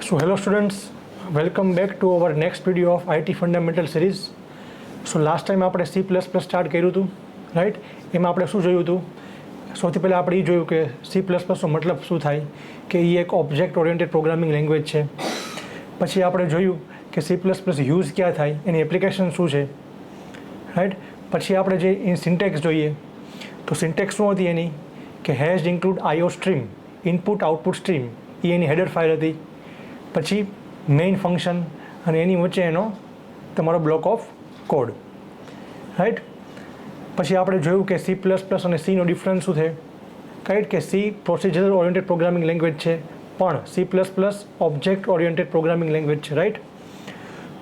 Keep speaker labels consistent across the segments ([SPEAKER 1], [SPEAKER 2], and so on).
[SPEAKER 1] So hello students, welcome back to our next video of IT Fundamental series. So last time આપણે C++ start કર્યું હતું, right? એમાં આપણે શું જોયું હતું? સૌથી પહેલાં આપણે એ જોયું કે C++નો મતલબ શું થાય, કે એ એક ઓબ્જેક્ટ ઓરિએન્ટેડ પ્રોગ્રામિંગ લેંગ્વેજ છે. પછી આપણે જોયું કે C++ યુઝ ક્યાં થાય, એની એપ્લિકેશન શું છે, રાઈટ? પછી આપણે જે એની સિન્ટેક્સ જોઈએ, તો સિન્ટેક્સ શું હતી એની, કે has include IO stream, input output stream, A any header file હતી. પછી મેઇન ફંક્શન અને એની વચ્ચે એનો તમારો બ્લોક ઓફ કોડ, રાઈટ? પછી આપણે જોયું કે C++ અને Cનો ડિફરન્સ શું છે, રાઈટ? કે C procedural oriented programming language છે, પણ C++ object oriented programming language છે, રાઈટ?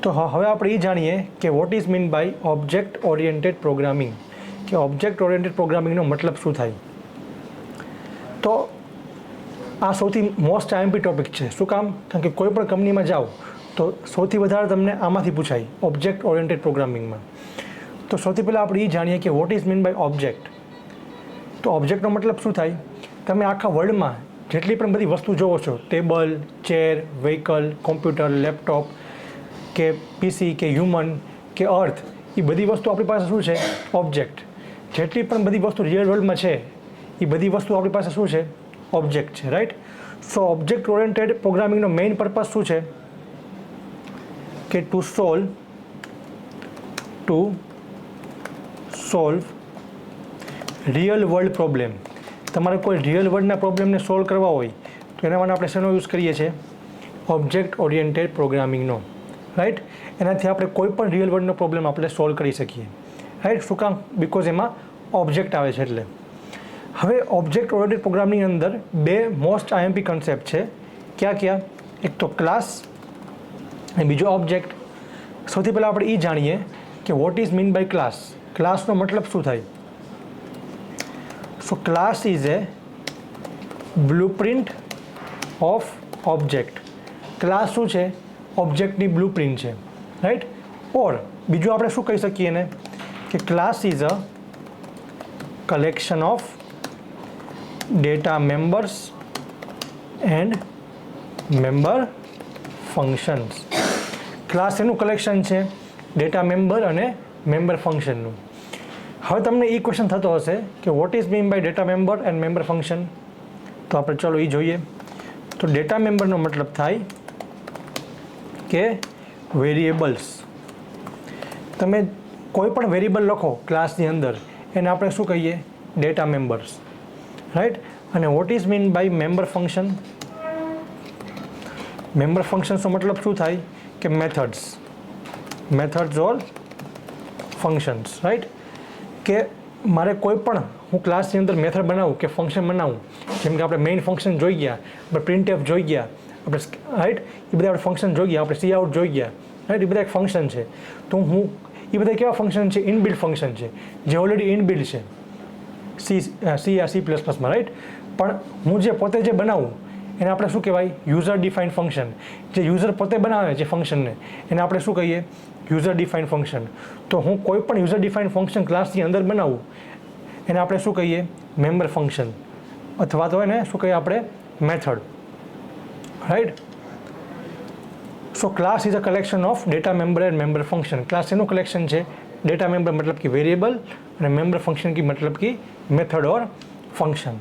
[SPEAKER 1] તો હવે આપણે એ જાણીએ કે what is mean by object oriented programming, કે ઓબ્જેક્ટ ઓરિએન્ટેડ પ્રોગ્રામિંગનો મતલબ શું થાય. તો આ સૌથી મોસ્ટ IMP ટોપિક છે. શું કામ? કારણ કે કોઈ પણ કંપનીમાં જાઓ તો સૌથી વધારે તમને આમાંથી પૂછાય, ઓબ્જેક્ટ ઓરિએન્ટેડ પ્રોગ્રામિંગમાં. તો સૌથી પહેલાં આપણે એ જાણીએ કે what is mean by object. તો ઓબ્જેક્ટનો મતલબ શું થાય? તમે આખા વર્લ્ડમાં જેટલી પણ બધી વસ્તુ જોવો છો, table, chair, vehicle, computer, laptop, કે PC, કે હ્યુમન, કે અર્થ, એ બધી વસ્તુ આપણી પાસે શું છે? ઓબ્જેક્ટ. જેટલી પણ બધી વસ્તુ રિયલ વર્લ્ડમાં છે, એ બધી વસ્તુ આપણી પાસે શું છે? ઓબ્જેક્ટ છે, રાઈટ? સો ઓબ્જેક્ટ ઓરિએન્ટેડ પ્રોગ્રામિંગનો મેઇન પર્પઝ શું છે? કે to solve real world problem. તમારે કોઈ રિયલ વર્લ્ડના પ્રોબ્લેમને સોલ્વ કરવા હોય તો એના માટે આપણે શેનો યુઝ કરીએ છીએ? ઓબ્જેક્ટ ઓરિએન્ટેડ પ્રોગ્રામિંગનો, રાઈટ? એનાથી આપણે કોઈ પણ રિયલ વર્લ્ડનો પ્રોબ્લેમ આપણે સોલ્વ કરી શકીએ, રાઈટ? શું કામ? બિકોઝ એમાં ઓબ્જેક્ટ આવે છે એટલે. હવે ઓબ્જેક્ટ ઓરિએન્ટેડ પ્રોગ્રામિંગની અંદર બે મોસ્ટ IMP કન્સેપ્ટ છે. ક્યાં? એક તો ક્લાસ અને બીજો ઓબ્જેક્ટ. સૌથી પહેલાં આપણે એ જાણીએ કે what is mean by class. ક્લાસનો મતલબ શું થાય? So class is a blueprint of object. Class શું છે? ઓબ્જેક્ટની બ્લુપ્રિન્ટ છે, રાઈટ? ઓર બીજું આપણે શું કહી શકીએ એને, કે class is a collection of data members and member functions. Class એનું કલેક્શન છે, ડેટા મેમ્બર અને મેમ્બર ફંક્શનનું. હવે તમને એ ક્વેશ્ચન થતો હશે કે what is mean by data member and member function. તો આપણે ચલો એ જોઈએ. તો ડેટા મેમ્બરનો મતલબ થાય કે વેરિયેબલ્સ. તમે કોઈ પણ વેરિયેબલ લખો ક્લાસની અંદર, એને આપણે શું કહીએ? Data members, right? અને what is mean by member function. Member ફંક્શન્સનો મતલબ શું થાય? કે મેથડ્સ ઓર ફંક્શન્સ, રાઈટ? કે મારે કોઈ પણ હું ક્લાસની અંદર મેથડ બનાવું કે ફંક્શન બનાવું, જેમ કે આપણે મેઇન ફંક્શન જોઈ ગયા, આપણે printf જોઈ ગયા, આપણે, રાઈટ? એ બધા આપણે ફંક્શન જોઈ ગયા, આપણે cout જોઈ ગયા, રાઈટ? એ બધા એક ફંક્શન છે. તો એ બધા કેવા ફંક્શન છે? ઇનબિલ્ટ ફંક્શન છે, જે ઓલરેડી ઇનબિલ્ટ છે C++માં, રાઈટ? પણ હું જે પોતે જે બનાવું એને આપણે શું કહેવાય? User defined function. જે યુઝર પોતે બનાવે છે ફંક્શનને, એને આપણે શું કહીએ? User defined function. તો હું કોઈ પણ યુઝર ડિફાઇન્ડ ફંક્શન ક્લાસની અંદર બનાવું, એને આપણે શું કહીએ? મેમ્બર ફંક્શન, અથવા તો એને શું કહીએ આપણે? Method, right? So class is a collection of data member and member function. Class એનું કલેક્શન છે, ડેટા મેમ્બર મતલબ કે વેરિયેબલ, અને મેમ્બર ફંक्शन की मतलब कि मेथड और function.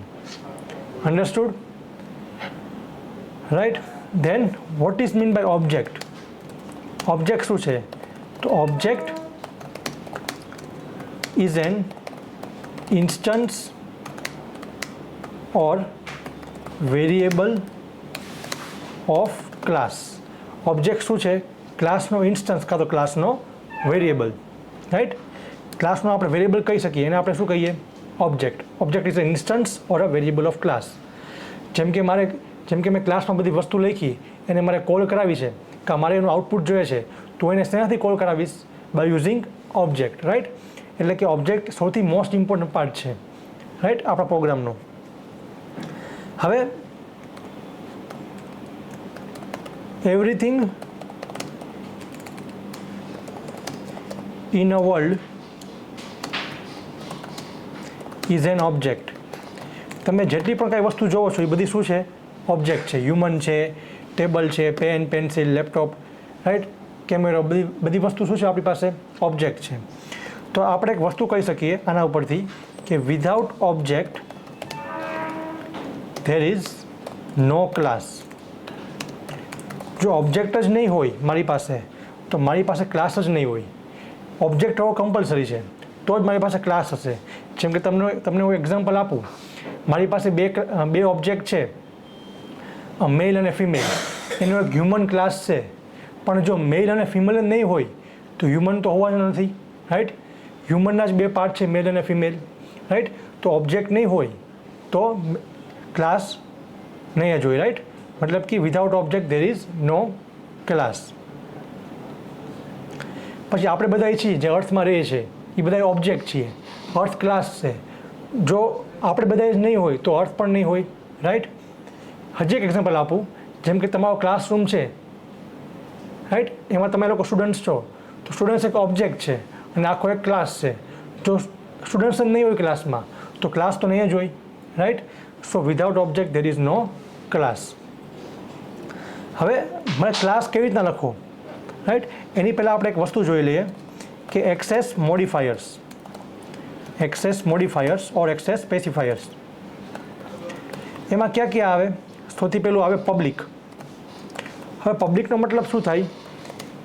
[SPEAKER 1] Understood, right? Then what is mean by object. Object શું છે? તો ऑब्जेक्ट इज एन इंस्टेंस और वेरिएबल ऑफ क्लास. ऑब्जेक्ट શું છે? ક્લાસનો ઇન્સ્ટન્સ કાં તો ક્લાસનો વેરિયેબલ, રાઈટ? ક્લાસનો આપણે વેરિયેબલ કહી શકીએ, એને આપણે શું કહીએ? Object. Object is a instance or a variable of class. જેમ કે મેં ક્લાસમાં બધી વસ્તુ લખી, એને મારે કોલ કરાવી છે, કે મારે એનું આઉટપુટ જોઈએ છે, તો એને શેનાથી કોલ કરાવીશ? By using object, right? એટલે કે ઓબ્જેક્ટ સૌથી મોસ્ટ ઇમ્પોર્ટન્ટ પાર્ટ છે, રાઈટ? આપણા પ્રોગ્રામનો. હવે everything in a world is an object. તમે જેટલી પણ કાંઈ વસ્તુ જોવો છો એ બધી શું છે? ઓબ્જેક્ટ છે. હ્યુમન છે, ટેબલ છે, પેન, પેન્સિલ, લેપટોપ, રાઈટ, કેમેરો, બધી વસ્તુ શું છે આપણી પાસે? ઓબ્જેક્ટ છે. તો આપણે એક વસ્તુ કહી શકીએ આના ઉપરથી કે without object there is no class. જો ઓબ્જેક્ટ જ નહીં હોય મારી પાસે તો મારી પાસે ક્લાસ જ નહીં હોય. ઓબ્જેક્ટ હોવો કમ્પલસરી છે તો જ મારી પાસે ક્લાસ હશે. જેમ કે તમને હું એક્ઝામ્પલ આપું, મારી પાસે બે ઓબ્જેક્ટ છે, મેલ અને ફિમેલ, એનો એક હ્યુમન ક્લાસ છે. પણ જો મેલ અને ફિમેલ જ નહીં હોય તો હ્યુમન તો હોવાના નથી, રાઈટ. હ્યુમનના જ બે પાર્ટ છે, મેલ અને ફિમેલ, રાઈટ. તો ઓબ્જેક્ટ નહીં હોય તો ક્લાસ નહીં જ હોય, રાઈટ. મતલબ કે without object there is no class. પછી આપણે બધા છીએ જે અર્થમાં રહીએ છીએ એ બધા ઓબ્જેક્ટ છીએ, અર્થ ક્લાસ છે. જો આપણે બધા જ નહીં હોય તો અર્થ પણ નહીં હોય, રાઈટ. હજી એક એક્ઝામ્પલ આપું, જેમ કે તમારો ક્લાસરૂમ છે, રાઈટ, એમાં તમે લોકો સ્ટુડન્ટ્સ છો તો સ્ટુડન્ટ્સ એક ઓબ્જેક્ટ છે અને આખો એક ક્લાસ છે. જો સ્ટુડન્ટ્સ જ નહીં હોય ક્લાસમાં તો ક્લાસ તો નહીં જ હોય, right. So without object there is no class. હવે મને ક્લાસ કેવી રીતના લખો, રાઈટ, એની પહેલાં આપણે એક વસ્તુ જોઈ લઈએ કે એક્સેસ મોડિફાયર્સ ઓર એક્સેસ સ્પેસિફાયર્સ. એમાં ક્યાં ક્યાં આવે? સૌથી પહેલું આવે પબ્લિક. હવે પબ્લિકનો મતલબ શું થાય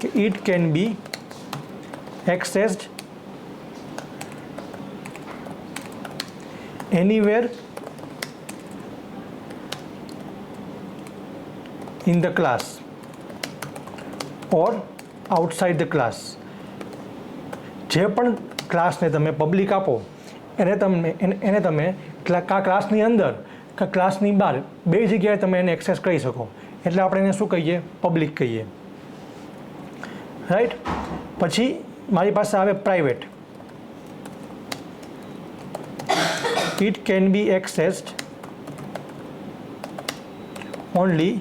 [SPEAKER 1] કે it can be accessed anywhere in the class or outside the class. જે પણ ક્લાસને તમે પબ્લિક આપો એને તમે કા ક્લાસની અંદર કા ક્લાસની બહાર બે જગ્યાએ તમે એને એક્સેસ કરી શકો. એટલે આપણે એને શું કહીએ? પબ્લિક કહીએ, રાઈટ. પછી મારી પાસે આવે private. It can be accessed only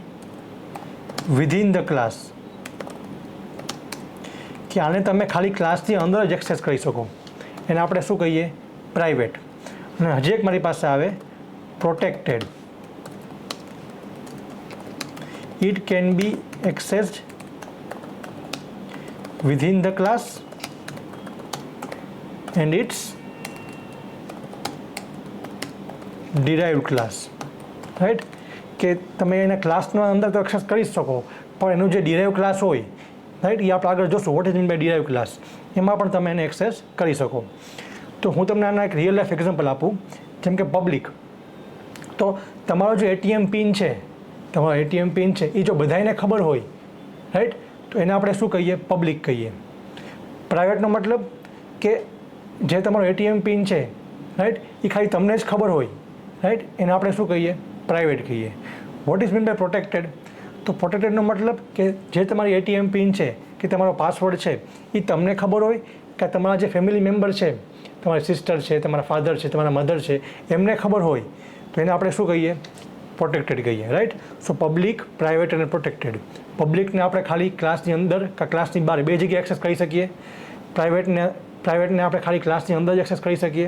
[SPEAKER 1] within the class. કે આને તમે ખાલી ક્લાસની અંદર જ એક્સેસ કરી શકો, એને આપણે શું કહીએ? પ્રાઇવેટ. અને હજી એક મારી પાસે આવે protected. It can be accessed within the class and its derived class, right. કે તમે એના ક્લાસના અંદર તો એક્સેસ કરી શકો પણ એનું જે ડિરાઇવ ક્લાસ હોય, રાઈટ, એ આપણે આગળ જોશું what is mean by derive class, એમાં પણ તમે એને એક્સેસ કરી શકો. તો હું તમને આના એક રિયલ લાઈફ એક્ઝામ્પલ આપું. જેમ કે પબ્લિક, તો તમારો જે એટીએમ પિન છે, એ જો બધાને ખબર હોય, રાઈટ, તો એને આપણે શું કહીએ? પબ્લિક કહીએ. પ્રાઇવેટનો મતલબ કે જે તમારો એટીએમ પિન છે, રાઈટ, એ ખાલી તમને જ ખબર હોય, રાઈટ, એને આપણે શું કહીએ? પ્રાઇવેટ કહીએ. What is mean by protected? તો પ્રોટેક્ટેડનો મતલબ કે જે તમારી એટીએમ પિન છે કે તમારો પાસવર્ડ છે એ તમને ખબર હોય કે તમારા જે ફેમિલી મેમ્બર છે, તમારી સિસ્ટર છે, તમારા ફાધર છે, તમારા મધર છે, એમને ખબર હોય તો એને આપણે શું કહીએ? પ્રોટેક્ટેડ કહીએ, રાઈટ. સો પબ્લિક, પ્રાઇવેટ અને પ્રોટેક્ટેડ. પબ્લિકને આપણે ખાલી ક્લાસની અંદર કે ક્લાસની બહાર બે જગ્યાએ એક્સેસ કરી શકીએ. પ્રાઇવેટને આપણે ખાલી ક્લાસની અંદર જ એક્સેસ કરી શકીએ.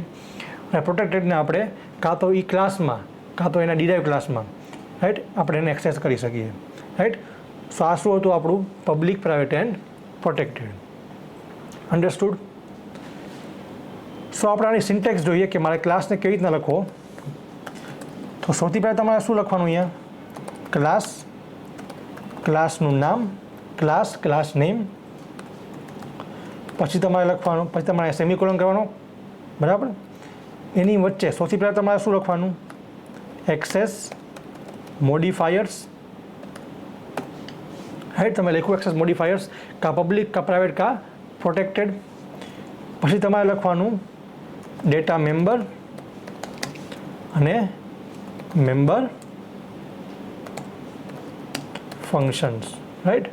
[SPEAKER 1] અને પ્રોટેક્ટેડને આપણે કાં તો એ ક્લાસમાં કાં તો એના ડિરાઇવ ક્લાસમાં, રાઈટ, આપણે એને એક્સેસ કરી શકીએ, રાઈટ. સો આ શું હતું આપણું? Public, private and protected. Understood? So આપણે આની સિન્ટેક્સ જોઈએ કે મારે ક્લાસને કેવી રીતના લખવો. તો સૌથી પહેલાં તમારે શું લખવાનું? અહીંયા ક્લાસ, ક્લાસનું નામ, ક્લાસ નેમ, પછી તમારે લખવાનું, પછી તમારે સેમિકોલન કરવાનો, બરાબર. એની વચ્ચે સૌથી પહેલાં તમારે શું લખવાનું? Access modifiers, right. તમે લખ્યું એક્સેસ મોડિફાયર્સ, કા પબ્લિક, કા પ્રાઇવેટ, કા પ્રોટેક્ટેડ. પછી તમારે લખવાનું ડેટા મેમ્બર અને મેમ્બર ફંક્શન્સ, રાઈટ.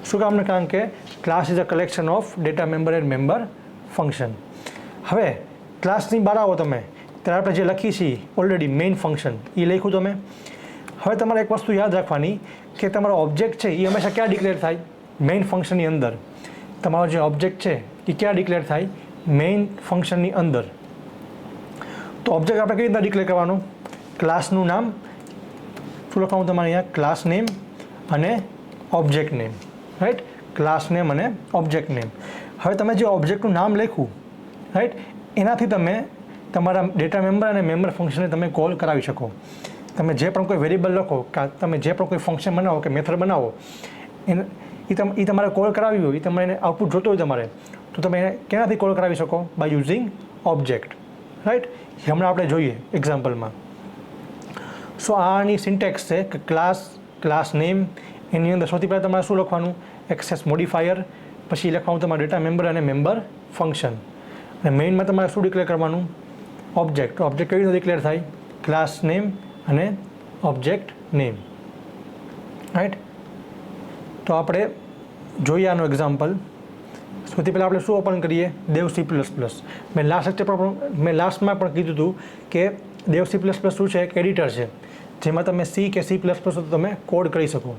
[SPEAKER 1] શું કામને? કારણ કે class is a collection of data member and member function. હવે ક્લાસની બહાર આવો તમે ત્યારે આપણે જે લખી છીએ ઓલરેડી મેઇન ફંક્શન એ લખ્યું તમે. હવે તમારે એક વસ્તુ યાદ રાખવાની કે તમારો ઓબ્જેક્ટ છે એ હંમેશા ક્યાં ડિક્લેર થાય? મેઇન ફંક્શનની અંદર. તમારો જે ઓબ્જેક્ટ છે એ ક્યાં ડિક્લેર થાય? મેઇન ફંક્શનની અંદર. તો ઓબ્જેક્ટ આપણે કેવી રીતના ડિક્લેર કરવાનું? ક્લાસનું નામ શું લખવાનું તમારે અહીંયા? Class name. અને object name, right, class name અને ઓબ્જેક્ટ નેમ. હવે તમે જે ઓબ્જેક્ટનું નામ લખ્યું, રાઈટ, એનાથી તમે તમારા ડેટા મેમ્બર અને મેમ્બર ફંક્શનને તમે કોલ કરાવી શકો. તમે જે પણ કોઈ વેરિયેબલ લખો કે તમે જે પણ કોઈ ફંક્શન બનાવો કે મેથડ બનાવો એ તમારે કોલ કરાવી હોય, એ તમારે આઉટપુટ જોતો હોય તમારે, તો તમે એને કેનાથી કોલ કરાવી શકો? By using object, right. હમણાં આપણે જોઈએ એક્ઝામ્પલમાં. સો આની સિન્ટેક્સ છે કે ક્લાસ નેમ, એની અંદર સૌથી પહેલાં તમારે શું લખવાનું? એક્સેસ મોડિફાયર, પછી લખવાનું તમારે ડેટા મેમ્બર અને મેમ્બર ફંક્શન, અને મેઇનમાં તમારે શું ડિક્લેર કરવાનું? ઓબ્જેક્ટ. ઓબ્જેક્ટ કેવી રીતે ડિક્લેર થાય? ક્લાસ નેમ અને ઓબ્જેક્ટ નેમ, રાઈટ. તો આપણે જોઈએ આનું એક્ઝામ્પલ. સૌથી પહેલાં આપણે શું ઓપન કરીએ? દેવ C++. મેં લાસ્ટમાં પણ કીધું હતું કે દેવ C++ શું છે? એક એડિટર છે જેમાં તમે C કે C++ તમે કોડ કરી શકો.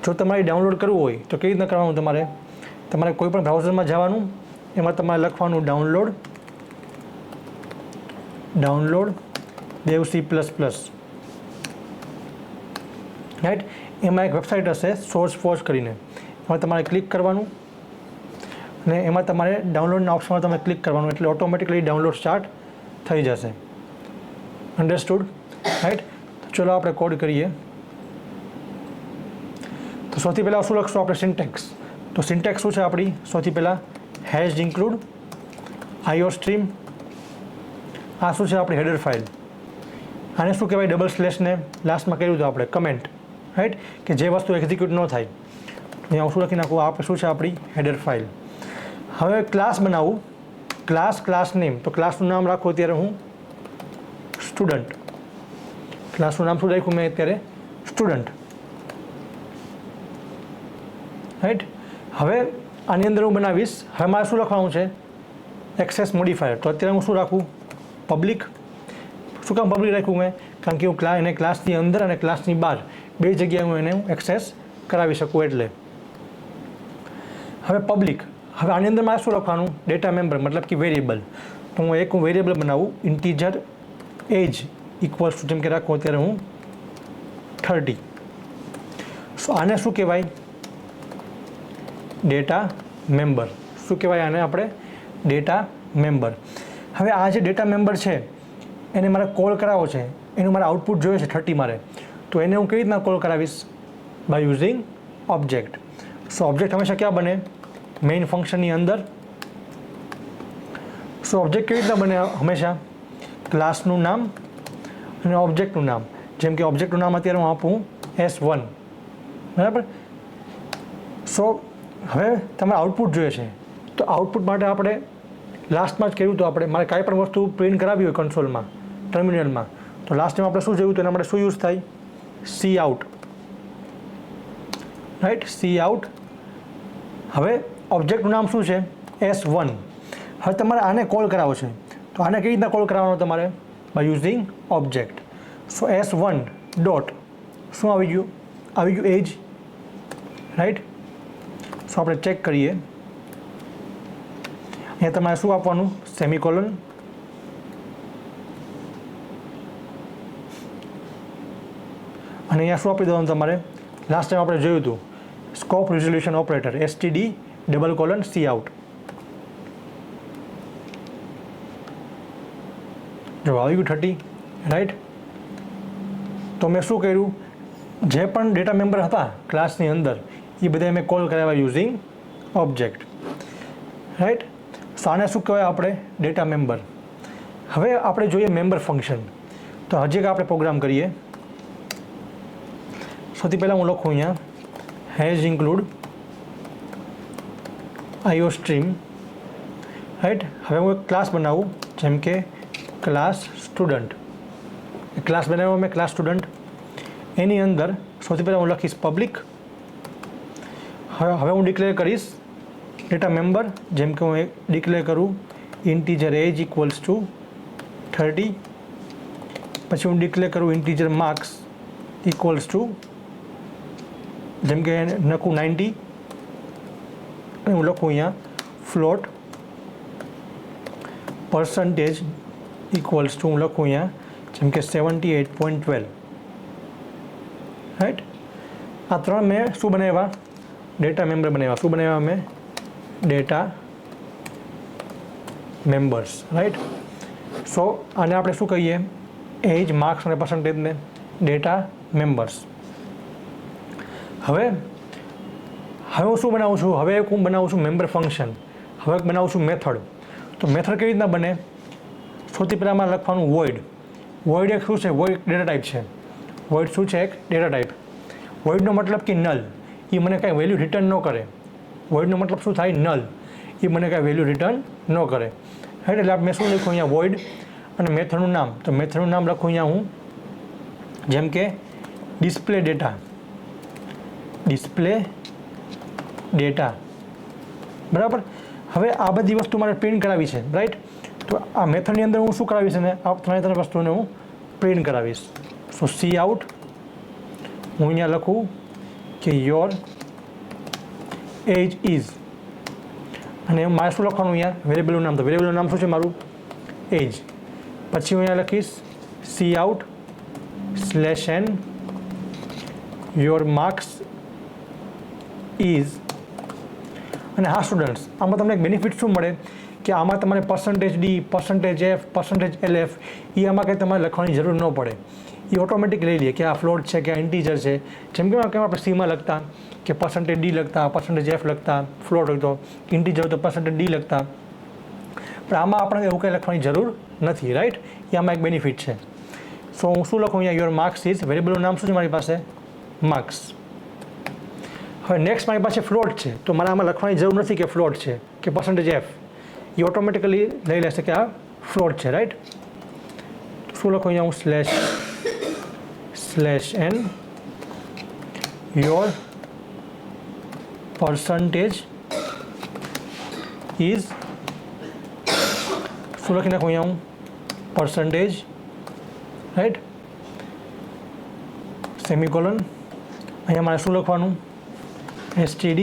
[SPEAKER 1] જો તમારે ડાઉનલોડ કરવું હોય તો કેવી રીતના કરવાનું? તમારે કોઈ પણ બ્રાઉઝરમાં જવાનું, એમાં તમારે લખવાનું ડાઉનલોડ દેવ C++, રાઈટ. એમાં એક વેબસાઇટ હશે SourceForge કરીને, એમાં તમારે ક્લિક કરવાનું અને એમાં તમારે ડાઉનલોડના ઓપ્શનમાં તમે ક્લિક કરવાનું, એટલે ઓટોમેટિકલી ડાઉનલોડ સ્ટાર્ટ થઈ જશે. Understood, right. ચલો આપણે કોડ કરીએ. તો સૌથી પહેલાં શું લખશું આપણે? સિન્ટેક્સ. તો સિન્ટેક્સ શું છે આપણી? સૌથી પહેલાં હેશ ઇન્ક્લુડ IOStream. આ શું છે આપણી? Header file. આને શું કહેવાય? ડબલ સ્લેશને લાસ્ટમાં કર્યું હતું આપણે કમેન્ટ, રાઈટ, કે જે વસ્તુ એક્ઝિક્યુટ ન થાય. અહીંયા હું શું લખી નાખું? આપણે શું છે આપણી? Header file. હવે ક્લાસ બનાવું. Class name. તો ક્લાસનું નામ રાખું અત્યારે હું સ્ટુડન્ટ. ક્લાસનું નામ શું રાખ્યું મેં અત્યારે? Student, right. હવે આની અંદર હું બનાવીશ. હવે મારે શું લખવાનું છે? Access modifier. તો અત્યારે હું શું રાખું? પબ્લિક. શું કામ પબ્લિક રાખ્યું મેં? કારણ કે હું એને ક્લાસની અંદર અને ક્લાસની બહાર બે જગ્યાએ હું એને એક્સેસ કરાવી શકું એટલે. હવે પબ્લિક. હવે આની અંદર મારે શું લખવાનું? ડેટા મેમ્બર, મતલબ કે વેરિયેબલ. તો હું વેરિયેબલ બનાવું, ઇન્ટીજર એજ ઇક્વલ્સ ટુ, જેમ કે રાખું અત્યારે હું 30. સો આને શું કહેવાય? Data member. શું કહેવાય આને આપણે? Data member. હવે આ જે ડેટા મેમ્બર છે એને મારે કોલ કરાવવો છે, એનું મારે આઉટપુટ જોઈએ છે 30 મારે. તો એને હું કેવી રીતના કોલ કરાવીશ? By using object. So object હંમેશા ક્યાં બને? મેઇન ફંક્શનની અંદર. સો ઓબ્જેક્ટ કેવી રીતના બને? હંમેશા ક્લાસનું નામ અને ઓબ્જેક્ટનું નામ. જેમ કે ઓબ્જેક્ટનું નામ અત્યારે હું આપું S1, બરાબર. સો હવે તમારે આઉટપુટ જોઈએ છે, તો આઉટપુટ માટે આપણે લાસ્ટમાં જ કહ્યું હતું આપણે મારે કાંઈ પણ વસ્તુ પ્રિન્ટ કરાવી હોય કન્સોલમાં, ટર્મિનલમાં, તો લાસ્ટ ટાઈમ આપણે શું જોયું હતું? એના માટે શું યુઝ થાય? Cout, right, Cout. હવે ઓબ્જેક્ટનું નામ શું છે? S1. હવે તમારે આને કોલ કરાવવો છે, તો આને કેવી રીતના કોલ કરાવવાનો તમારે? By using object. So S1 dot શું આવી ગયું? આવી ગયું એજ, રાઈટ. સો આપણે ચેક કરીએ. અહીંયા તમારે શું આપવાનું? સેમિકોલન. અને અહીંયા શું આપી દેવાનું તમારે? લાસ્ટ ટાઈમ આપણે જોયું હતું scope resolution operator, STD :Cout. જો આવી ગયું 30, રાઈટ. તો મેં શું કર્યું? જે પણ ડેટા મેમ્બર હતા ક્લાસની અંદર એ બધા મેં કોલ કરાવ્યા યુઝિંગ ઓબ્જેક્ટ, રાઈટ. સો આને શું કહેવાય આપણે? Data member. હવે આપણે જોઈએ મેમ્બર ફંક્શન. તો હજી એક આપણે પ્રોગ્રામ કરીએ. સૌથી પહેલાં હું લખું અહીંયા હેઝ ઇન્ક્લુડ IOStream, રાઈટ. હવે હું એક ક્લાસ બનાવું, જેમ કે ક્લાસ સ્ટુડન્ટ. ક્લાસ બનાવ્યો મેં ક્લાસ સ્ટુડન્ટ. એની અંદર સૌથી પહેલાં હું લખીશ પબ્લિક. હવે હું ડિક્લેર કરીશ ડેટા મેમ્બર, જેમ કે હું ડિક્લેર કરું ઇન્ટીજર એજ ઇક્વલ્સ ટુ 30. પછી હું ડિક્લેર કરું ઇન્ટીજર માર્ક્સ ઇક્વલ્સ ટુ, જેમ કે લખું 90. હું લખું અહીંયા ફ્લોટ પર્સન્ટેજ ઇક્વલ્સ ટુ, હું લખું અહીંયા જેમ કે 78.12, રાઈટ. આ ત્રણ મેં શું બનાવ્યા? ડેટા મેમ્બર બનાવ્યા. શું બનાવ્યા મેં? Data members, right. સો આને આપણે શું કહીએ? એજ, માર્ક્સ અને પર્સન્ટેજને ડેટા મેમ્બર્સ. હવે હું શું બનાવું છું? હવે હું બનાવું છું મેમ્બર ફંક્શન. હવે બનાવું છું મેથડ. તો મેથડ કેવી રીતના બને? સૌથી પહેલાં આમાં લખવાનું વોઇડ. વોઇડ એક શું છે? વોઇડ ડેટા ટાઈપ છે. વોઇડ શું છે? એક ડેટા ટાઈપ. વોઇડનો મતલબ કે નલ. એ મને કાંઈ વેલ્યુ રિટર્ન ન કરે. વોઇડનો મતલબ શું થાય? નલ. એ મને કાંઈ વેલ્યુ રિટર્ન ન કરે. રાઈટ. એટલે મેં શું લખ્યું અહીંયા? વોઇડ અને મેથડનું નામ. તો મેથડનું નામ લખું અહીંયા હું, જેમ કે ડિસ્પ્લે ડેટા. ડિસ્પ્લે ડેટા, બરાબર. હવે આ બધી વસ્તુ મારે પ્રિન્ટ કરાવી છે, રાઈટ. તો આ મેથડની અંદર હું શું કરાવીશ? ને આ ત્રણે વસ્તુને હું પ્રિન્ટ કરાવીશ. સો સી આઉટ હું અહીંયા લખું કે યોર એજ ઇઝ, અને મારે શું લખવાનું અહીંયા? વેરિયેબલનું નામ. તો વેરિયેબલનું નામ શું છે મારું? એજ. પછી હું અહીંયા લખીશ cout slash N your marks is. અને હા સ્ટુડન્ટ્સ, આમાં તમને એક બેનિફિટ શું મળે કે આમાં તમારે percentage D, percentage F, percentage LF એ આમાં કંઈ તમારે લખવાની જરૂર ન પડે. એ ઓટોમેટિક લઈ લે કે આ ફ્લોટ છે કે આ ઇન્ટીજર છે. જેમ કે આપણે સીમાં લખતા કે પર્સન્ટેજ ડી લખતા, પર્સન્ટેજ એફ લખતા, ફ્લોટ હોય તો ઇન્ટીજર હોય તો પર્સન્ટેજ ડી લખતા. પણ આમાં આપણે એવું કંઈ લખવાની જરૂર નથી, રાઈટ. એ આમાં એક બેનિફિટ છે. સો હું શું લખું અહીંયા? Your marks is. વેરિયેબલનું નામ શું છે મારી પાસે? માર્ક્સ. હવે નેક્સ્ટ મારી પાસે ફ્લોટ છે, તો મારે આમાં લખવાની જરૂર નથી કે ફ્લોટ છે કે પર્સન્ટેજ એફ. એ ઓટોમેટિકલી લઈ લેશે કે આ ફ્લોટ છે, રાઈટ. શું લખું અહીંયા હું? Slash N your percentage is. શું લખી નાખું અહીંયા હું? Percentage, right. સેમિકોલન. અહીંયા મારે શું લખવાનું? STD,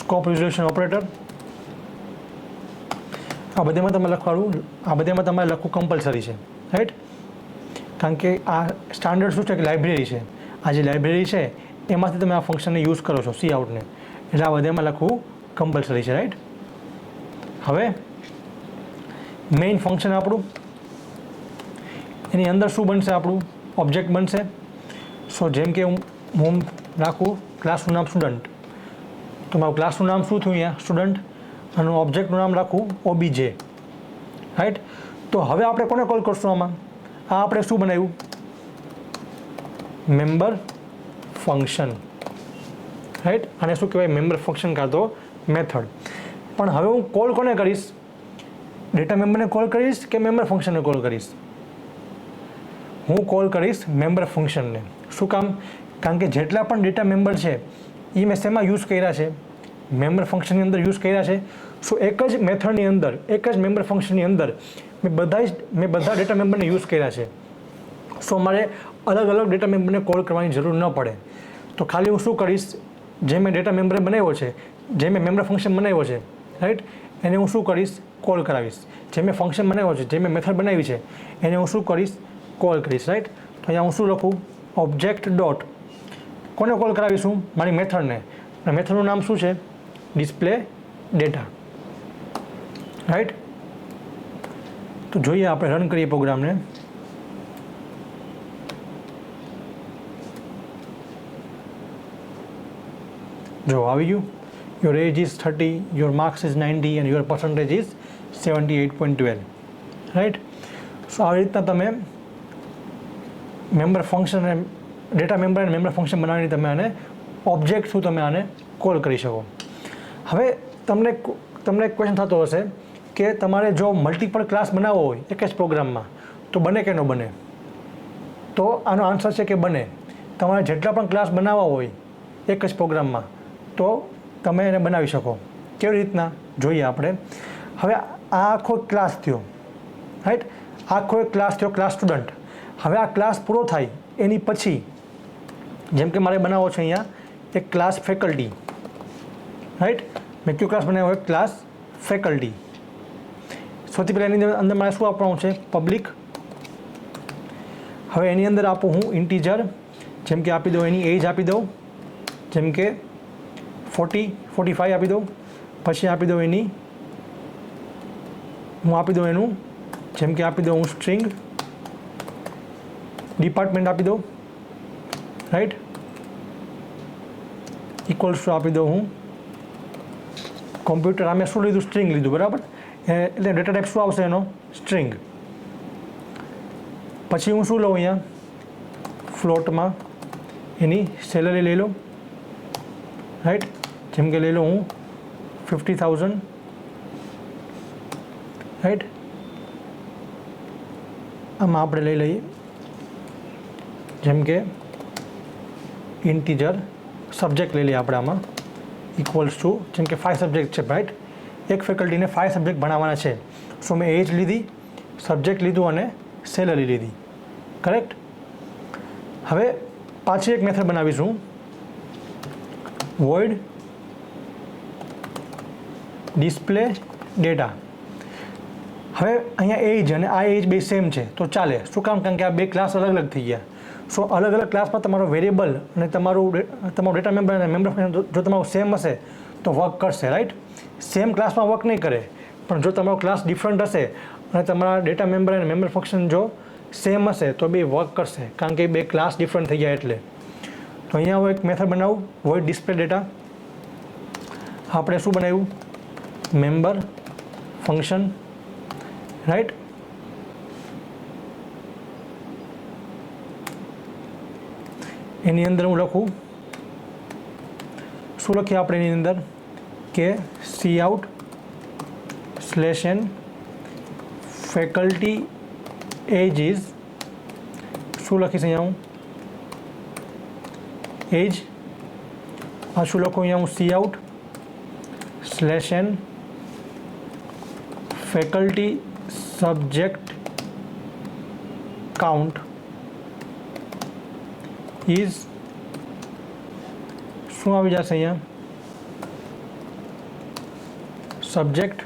[SPEAKER 1] scope resolution operator. આ બધામાં તમારે લખવાનું, આ બધામાં તમારે લખવું કમ્પલસરી છે, રાઈટ. કારણ કે આ સ્ટાન્ડર્ડ શું છે કે લાઇબ્રેરી છે. આ જે લાઇબ્રેરી છે એમાંથી તમે આ ફંક્શનને યુઝ કરો છો, સી આઉટને. એટલે આ બધામાં લખવું કમ્પલસરી છે, રાઈટ. હવે મેઇન ફંક્શન આપણું, એની અંદર શું બનશે? આપણું ઓબ્જેક્ટ બનશે. સો જેમ કે હું રાખું ક્લાસનું નામ સ્ટુડન્ટ. તો મારું ક્લાસનું નામ શું થયું અહીંયા? સ્ટુડન્ટ. અને ઓબ્જેક્ટનું નામ રાખું OBJ, રાઈટ. તો હવે આપણે કોને કોલ કરશું આમાં? આ આપણે શું બનાવ્યું? Member function, right. આને શું કહેવાય? મેમ્બર ફંક્શન કાં તો મેથડ. પણ હવે હું કોલ કોને કરીશ? ડેટા મેમ્બરને કોલ કરીશ કે મેમ્બર ફંક્શનને કોલ કરીશ? હું કોલ કરીશ મેમ્બર ફંક્શનને. શું કામ? કારણ કે જેટલા પણ ડેટા મેમ્બર છે એ મેં શેમાં યુઝ કર્યા છે? મેમ્બર ફંક્શનની અંદર યુઝ કર્યા છે. સો એક જ મેથડની અંદર, એક જ મેમ્બર ફંક્શનની અંદર મેં બધા ડેટા મેમ્બરને યુઝ કર્યા છે. સો મારે અલગ અલગ ડેટા મેમ્બરને કોલ કરવાની જરૂર ન પડે. તો ખાલી હું શું કરીશ? જે મેં ડેટા મેમ્બર બનાવ્યો છે, જે મેં મેમ્બર ફંક્શન બનાવ્યો છે, રાઈટ, એને હું શું કરીશ? કોલ કરાવીશ. જે મેં ફંક્શન બનાવ્યો છે, જે મેં મેથડ બનાવી છે, એને હું શું કરીશ? કોલ કરીશ, રાઈટ. તો અહીંયા હું શું લખું? Object dot. કોને કોલ કરાવીશું? મારી મેથડને. અને મેથડનું નામ શું છે? Display data, right. તો જોઈએ, આપણે રન કરીએ પ્રોગ્રામને. જો આવી ગયું. Your age is 30, your marks is 90 and your percentage is 78.12, right. So આવી રીતના તમે મેમ્બર ફંક્શન અને ડેટા મેમ્બર અને મેમ્બર ફંક્શન બનાવીને તમે આને ઓબ્જેક્ટ થ્રુ તમે આને કોલ કરી શકો. હવે તમને એક ક્વેશ્ચન થતો હશે કે તમારે જો મલ્ટિપલ ક્લાસ બનાવવો હોય એક જ પ્રોગ્રામમાં તો બને કે ન બને? તો આનો આન્સર છે કે બને. તમારે જેટલા પણ ક્લાસ બનાવવા હોય એક જ પ્રોગ્રામમાં તો તમે એને બનાવી શકો. કેવી રીતના? જોઈએ આપણે. હવે આ આખો ક્લાસ થયો, રાઈટ. આખો એક ક્લાસ થયો, ક્લાસ સ્ટુડન્ટ. હવે આ ક્લાસ પૂરો થાય એની પછી જેમ કે મારે બનાવવો છે અહીંયા એક ક્લાસ ફેકલ્ટી, રાઈટ. મેં કયો ક્લાસ બનાવ્યો? એક ક્લાસ ફેકલ્ટી. સૌથી પહેલાં એની અંદર મારે શું આપવાનું છે? પબ્લિક. હવે એની અંદર આપું હું ઇન્ટીજર, જેમ કે આપી દઉં એની એજ આપી દઉં, જેમ કે 45 આપી દઉં. પછી આપી દઉં એની હું આપી દઉં એનું જેમ કે આપી દઉં હું સ્ટ્રિંગ ડિપાર્ટમેન્ટ આપી દઉં, રાઈટ. ઇક્વલ્સ ટુ આપી દઉં હું કોમ્પ્યુટર. આમે શું લીધું? સ્ટ્રિંગ લીધું, બરાબર. એટલે ડેટા ટાઈપ શું આવશે એનો? સ્ટ્રિંગ. પછી હું શું લઉં અહીંયા ફ્લોટમાં એની સેલરી લઈ લઉં, રાઈટ. જેમ કે લઈ લઉં હું 50,000, રાઈટ. આમાં આપણે લઈ લઈએ જેમ કે ઇન્ટીજર. સબ્જેક્ટ લઈ લઈએ આપણે આમાં ઇક્વલ્સ ટુ જેમ કે 5 સબ્જેક્ટ છે, રાઈટ. એક ફેકલ્ટીને 5 સબ્જેક્ટ ભણાવવાના છે. સો મેં એજ લીધી, સબ્જેક્ટ લીધું અને સેલરી લીધી, કરેક્ટ. હવે પાછી એક મેથડ બનાવીશું, વોઇડ ડિસ્પ્લે ડેટા. હવે અહીંયા એજ અને આ એજ બે સેમ છે તો ચાલે. શું કામ? કારણ કે આ બે ક્લાસ અલગ અલગ થઈ ગયા. સો અલગ અલગ ક્લાસમાં તમારો વેરિયેબલ અને તમારું ડેટા મેમ્બર અને મેમ્બર જો તમારું સેમ હશે તો વર્ક કરશે, રાઈટ. સેમ ક્લાસમાં વર્ક નહીં કરે, પણ જો તમારો ક્લાસ ડિફરન્ટ હશે અને તમારા ડેટા મેમ્બર અને મેમ્બર ફંક્શન જો સેમ હશે તો બે વર્ક કરશે, કારણ કે બે ક્લાસ ડિફરન્ટ થઈ ગયા એટલે. તો અહીંયા હું એક મેથડ બનાવું, વોઇડ ડિસ્પ્લે ડેટા. આપણે શું બનાવ્યું? Member function, right. એની અંદર હું લખું, શું લખીએ આપણે એની અંદર કે cout /n faculty age is, શું લખીશ અહીંયા હું એજ. આ શું લખું અહીંયા હું cout /n faculty subject count is, શું આવી જશે અહીંયા સબ્જેક્ટ.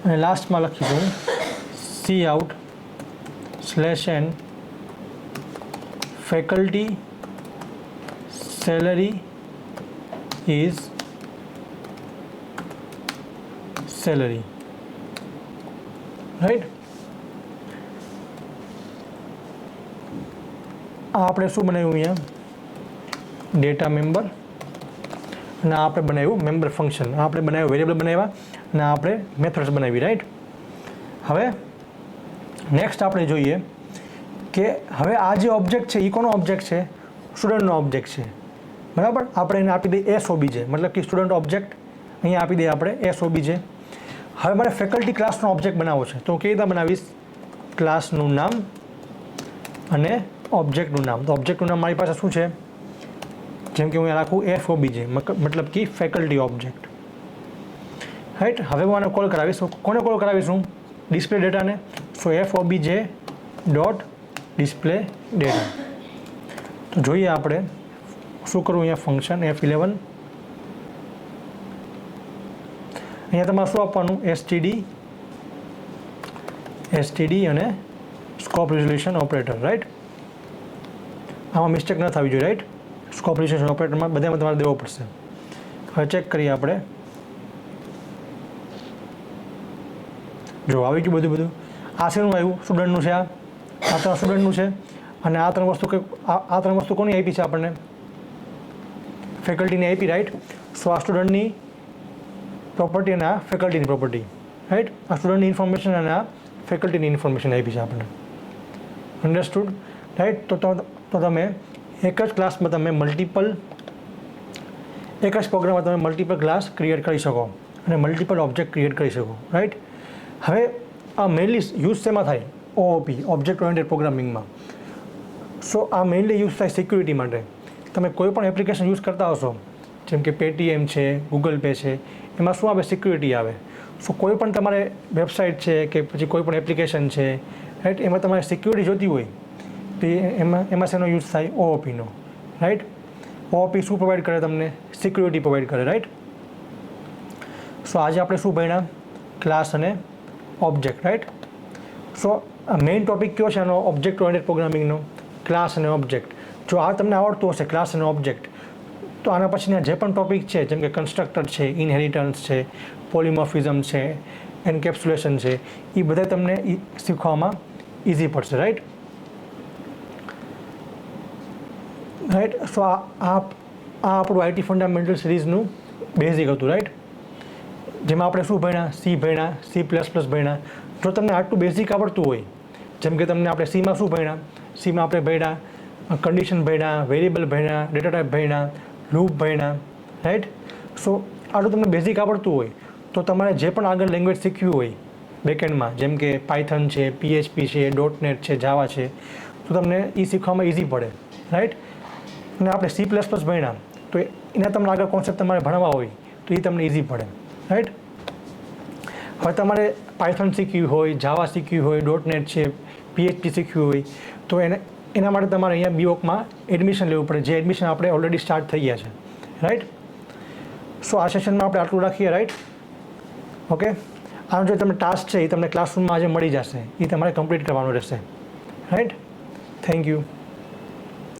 [SPEAKER 1] અને લાસ્ટમાં લખીશું cout /n faculty salary is salary, right. આ આપણે શું બનાવ્યું અહીંયા ડેટા મેમ્બર, અને આપણે બનાવ્યું મેમ્બર ફંક્શન. આપણે બનાવ્યું વેરિયેબલ બનાવ્યા અને આપણે મેથડ્સ બનાવી, રાઈટ. હવે નેક્સ્ટ આપણે જોઈએ કે હવે આ જે ઓબ્જેક્ટ છે એ કોનો ઓબ્જેક્ટ છે? સ્ટુડન્ટનો ઓબ્જેક્ટ છે, બરાબર. આપણે એને આપી દઈએ SOBJ, મતલબ કે સ્ટુડન્ટ ઓબ્જેક્ટ. અહીંયા આપી દઈએ આપણે SOBJ. હવે મારે ફેકલ્ટી ક્લાસનો ઓબ્જેક્ટ બનાવવો છે તો કેવી રીતે બનાવીશ? ક્લાસનું નામ અને ઓબ્જેક્ટનું નામ. તો ઓબ્જેક્ટનું નામ મારી પાસે શું છે? જેમ કે હું રાખું FOBJ, મતલબ કે ફેકલ્ટી ઓબ્જેક્ટ, રાઈટ. હવે હું આને કોલ કરાવીશ. કોને કોલ કરાવીશું? ડિસ્પ્લે ડેટાને. સો FOBJ ડોટ ડિસ્પ્લે ડેટા. તો જોઈએ આપણે શું કરવું અહીંયા ફંક્શન F11. અહીંયા તમારે શું આપવાનું? STD અને સ્કોપ રિઝોલ્યુશન ઓપરેટર, રાઈટ. આમાં મિસ્ટેક ન થવી જોઈએ, રાઈટ. સ્કોપ રિઝોલ્યુશન ઓપરેટરમાં બધામાં તમારે દેવો પડશે. હવે ચેક કરીએ આપણે. જો આવી ગયું બધું. આ શેનું આવ્યું? સ્ટુડન્ટનું છે. આ ત્રણ સ્ટુડન્ટનું છે. અને આ ત્રણ વસ્તુ કોની આપી છે આપણને? ફેકલ્ટીની આપી, રાઈટ. સો આ સ્ટુડન્ટની પ્રોપર્ટી અને આ ફેકલ્ટીની પ્રોપર્ટી, રાઈટ. આ સ્ટુડન્ટની ઇન્ફોર્મેશન અને આ ફેકલ્ટીની ઇન્ફોર્મેશન આપી છે આપણને. Understood, right. તો તમે એક જ ક્લાસમાં તમે એક જ પ્રોગ્રામમાં તમે મલ્ટિપલ ક્લાસ ક્રિએટ કરી શકો અને મલ્ટિપલ ઓબ્જેક્ટ ક્રિએટ કરી શકો, રાઈટ. હવે આ મેઇનલી યુઝ શેમાં થાય? OOP, ઓબ્જેક્ટ ઓરિએન્ટેડ પ્રોગ્રામિંગમાં. સો આ મેઇનલી યુઝ થાય સિક્યુરિટી માટે. તમે કોઈ પણ એપ્લિકેશન યુઝ કરતા હશો, જેમ કે Paytm છે, Google Pay છે, એમાં શું આવે? સિક્યુરિટી આવે. સો કોઈ પણ તમારે વેબસાઇટ છે કે પછી કોઈ પણ એપ્લિકેશન છે, રાઈટ, એમાં તમારે સિક્યુરિટી જોતી હોય તો એમાં શેનો યુઝ થાય? OOPનો, રાઈટ. OOP શું પ્રોવાઈડ કરે તમને? સિક્યુરિટી પ્રોવાઈડ કરે, રાઈટ. સો આજે આપણે શું ભણ્યા? ક્લાસ અને ઓબ્જેક્ટ, રાઈટ. સો મેઇન ટોપિક કયો છે આનો? ઓબ્જેક્ટ ઓરિએન્ટેડ પ્રોગ્રામિંગનો, ક્લાસ અને ઓબ્જેક્ટ. જો આ તમને આવડતું હશે ક્લાસ અને ઓબ્જેક્ટ, તો આના પછીના જે પણ ટોપિક છે જેમ કે કન્સ્ટ્રક્ટર છે, ઇનહેરિટન્સ છે, પોલિમોર્ફિઝમ છે, એન્કેપ્સ્યુલેશન છે, એ બધા તમને શીખવામાં ઇઝી પડશે. રાઈટ. સો આ આપણું આઈટી ફંડામેન્ટલ સિરીઝનું બેઝિક હતું. રાઈટ. જેમાં આપણે શું ભણ્યા? સી ભણ્યા, C++ ભણ્યા. જો તમને આટલું બેઝિક આવડતું હોય, જેમ કે તમને આપણે સીમાં શું ભણ્યા? સીમાં આપણે ભણ્યા કન્ડિશન ભણ્યા, વેરિયેબલ ભણ્યા, ડેટા ટાઈપ ભણ્યા, લૂપ ભણ્યા. રાઈટ. સો આટલું તમને બેઝિક આવડતું હોય તો તમારે જે પણ આગળ લેંગ્વેજ શીખવી હોય બેકએન્ડમાં, જેમ કે પાયથન છે, PHP છે, .NET છે, જાવા છે, તો તમને એ શીખવામાં ઇઝી પડે. રાઈટ. અને આપણે C++ ભણ્યા તો એના તમને આગળ કોન્સેપ્ટ તમારે ભણવા હોય તો એ તમને ઇઝી પડે. રાઈટ. હવે તમારે પાયથન શીખવી હોય, જાવા શીખવી હોય, .NET છે, PHP શીખવી હોય તો એના માટે તમારે અહીંયા BOKમાં એડમિશન લેવું પડે, જે એડમિશન આપણે ઓલરેડી સ્ટાર્ટ થઈ ગયા છે. રાઈટ. સો આ સેશનમાં આપણે આટલું રાખીએ. રાઈટ. ઓકે. આનો જે તમને ટાસ્ક છે એ તમને ક્લાસરૂમમાં આજે મળી જશે, એ તમારે કમ્પ્લીટ કરવાનો રહેશે. રાઈટ. Thank you.